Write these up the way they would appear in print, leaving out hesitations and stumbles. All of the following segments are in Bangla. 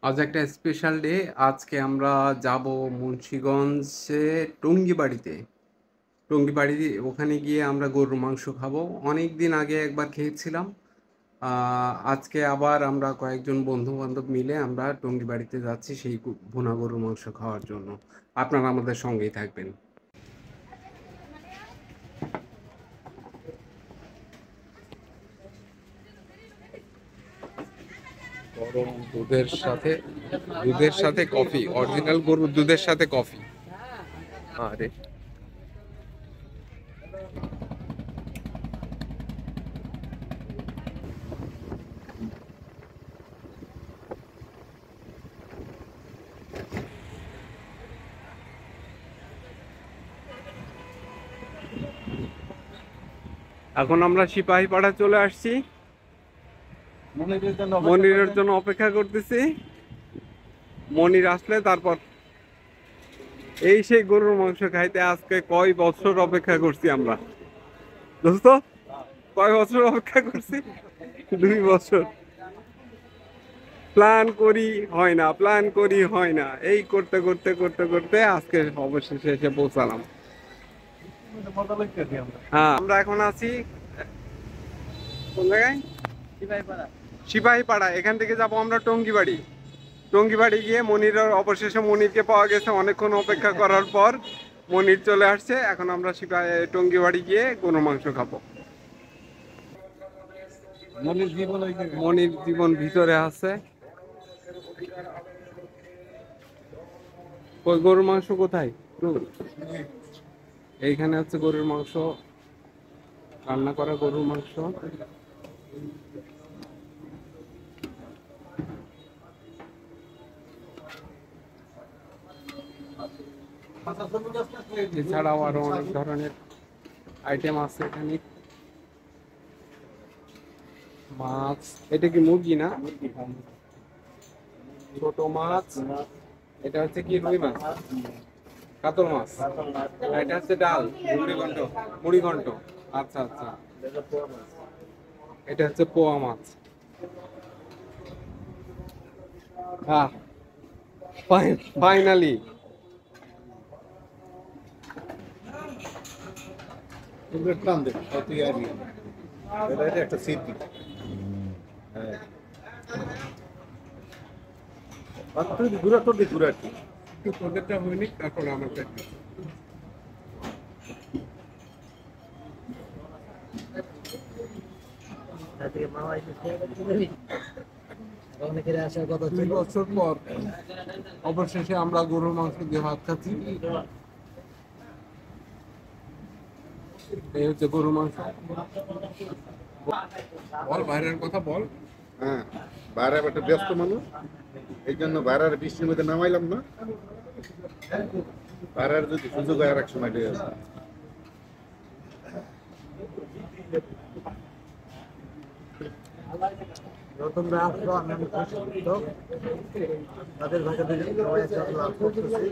আজ একটা স্পেশাল ডে। আজকে আমরা যাব মুন্সিগঞ্জে টঙ্গিবাড়িতে। টঙ্গিবাড়ি ওখানে গিয়ে আমরা গরুর মাংস খাবো। অনেক দিন আগে একবার খেয়েছিলাম। আজকে আবার আমরা কয়েকজন বন্ধু বান্ধব মিলে আমরা টঙ্গিবাড়িতে যাচ্ছি সেই ভুনা গরুর মাংস খাওয়ার জন্য। আপনারা আমাদের সঙ্গেই থাকবেন। গরম দুধের সাথে কফি, অরিজিনাল গরুর দুধের সাথে কফি। আরে এখন আমরা সিপাহীপাড়া চলে আসছি। মনিরের জন্য অপেক্ষা করতেছি। মনির আসলে তারপর এই সেই গরুর মাংস খাইতে আজকে কয় বছর অপেক্ষা করছি আমরা। দোস্ত, কয় বছর অপেক্ষা করছি? 2 বছর। প্ল্যান করি হয় না, প্ল্যান করি হয় না, এই করতে করতে করতে করতে আজকে অবশেষে এসে পৌঁছালাম। হ্যাঁ, আমরা এখন আছি কোন জায়গায়? সিপাহীপাড়া। এখান থেকে যাব আমরা টঙ্গিবাড়ি। টঙ্গিবাড়ি গিয়ে মনিরের অবশেষে মনিরকে পাওয়া গেছে অনেকক্ষণ অপেক্ষা করার পর। মনির চলে আসছে। এখন আমরা টঙ্গিবাড়ি গিয়ে গরুর মাংস খাবো। মনির জীবন ভিতরে আছে। ওই গরুর মাংস কোথায়? এইখানে হচ্ছে গরুর মাংস, রান্না করা গরুর মাংস। এছাড়াও আরো অনেক ধরনের আইটেম আছে এখানে। মাছ, এটা কি মুরগি না? ছোট মাছ। এটা হচ্ছে কি, রুই মাছ, কাতল মাছ। আর এটা হচ্ছে ডাল, মুড়িঘণ্ট। মুড়িঘণ্ট, আচ্ছা আচ্ছা। এটা হচ্ছে পোয়া মাছ। হ্যাঁ, ফাইনালি। একটা স্মৃতি। ঘুরা তোর দিক ঘুরা কি একটু তোদেরটা হয়নি, তারপরে আমারটা। আসার কথা 2 বছর পর অবশেষে আমরা গরুর মাংস দিয়ে ভাত খাচ্ছি। এই হচ্ছে গরুর মাংস। বল, বাইরের কথা বল। হ্যাঁ, বাইরে একটা ব্যস্ত মানুষ, এই জন্য বাইরের বৃষ্টির মধ্যে নামাইলাম না। বাইরের যদি সুযোগ হয় আর এক সময় দিয়ে আসবে। তোমরা আসলো, আমি অনেক খুশি তো। তাদের ভাষা থেকে সবাই একসাথে লাভ করতেছি।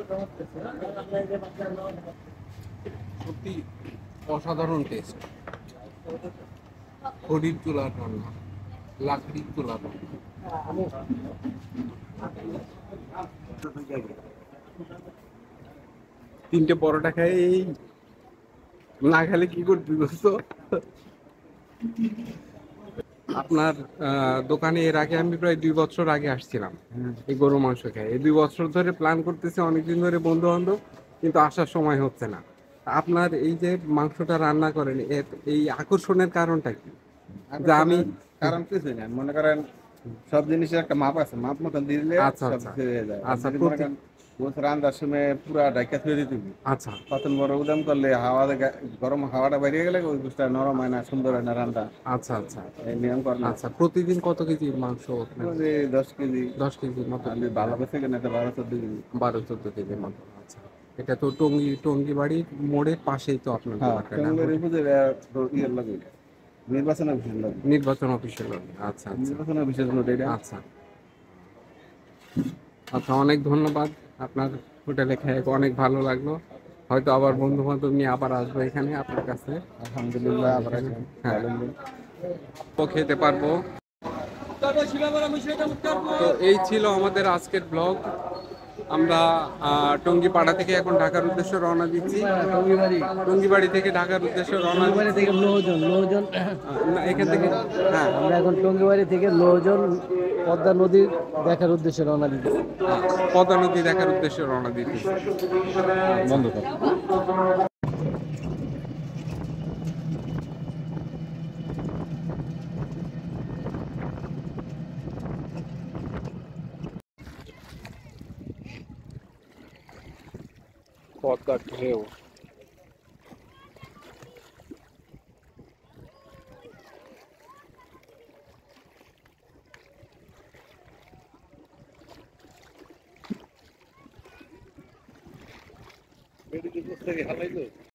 সত্যি অসাধারণ টেস্ট। খড়ির চুলার রান্না, লাকড়ির চুলার রান্না। তিনটে পরোটা খাই, এই না খেলে কি করবি দোস্ত? আপনার দোকানে এর আগে আমি প্রায় 2 বছর আগে আসছিলাম এই গরু মাংস খাই। এই 2 বছর ধরে প্ল্যান করতেছি, অনেকদিন ধরে বন্ধু বান্ধব, কিন্তু আসার সময় হচ্ছে না। আপনার এই যে মাংসটা রান্না করেন, এই আকর্ষণের কারণটা কি? যে আমি কারণ কিছুই না, মনে করেন সব জিনিসের একটা মাপ আছে, মাপ মতন দিলে আচ্ছা সব আচ্ছা কিছু হয়ে যায়। আচ্ছা যদি মনে করেন রান্নার সময় পুরা ডাইকা থুয়ে দিতে হবে, আচ্ছা কতন বড় উদাম করলে হাওয়া গরম হাওয়াটা বেরিয়ে গেলে ওই বুঝটা নরম হয় না, সুন্দর হয় না রান্না। আচ্ছা আচ্ছা এই নিয়ম করে না। আচ্ছা, প্রতিদিন কত কেজি মাংস ওঠে? ওই যে 10 কেজি। 10 কেজির মতো। আমি ভালো বেছে কিনা তো 12-14 কেজি। 12-14 কেজির মতো। আচ্ছা, এটা তো টঙ্গিবাড়ির মোড়ের পাশেই তো আপনার হ্যাঁ, দোকানটা না? টঙ্গীর উপজেলা ইয়ের লাগে, নির্বাচন অফিসের লাগে। নির্বাচন অফিসের লোক। আচ্ছা আচ্ছা নির্বাচন অফিসের লোক এটা। আচ্ছা আচ্ছা, অনেক ধন্যবাদ। আপনার হোটেলে খেয়ে অনেক ভালো লাগলো। হয়তো আবার বন্ধু বান্ধব নিয়ে আবার আসবো এখানে আপনার কাছে। আলহামদুলিল্লাহ, আবার হ্যাঁ, খেতে পারবো। তো এই ছিল আমাদের আজকের ব্লগ। আমরা টঙ্গিপাড়া থেকে এখন ঢাকার উদ্দেশ্যে রওনা দিচ্ছি। টঙ্গিবাড়ি থেকে ঢাকার উদ্দেশ্যে রওনা টঙ্গিবাড়ি দিচ্ছি। থেকে লোহজন না, এখান থেকে হ্যাঁ আমরা এখন টঙ্গিবাড়ি থেকে লোহজন পদ্মা নদী দেখার উদ্দেশ্যে রওনা দিব। পদ্মা নদী দেখার উদ্দেশ্যে রওনা দিচ্ছি। বন্ধ কর। পদ্মার ঢেউ।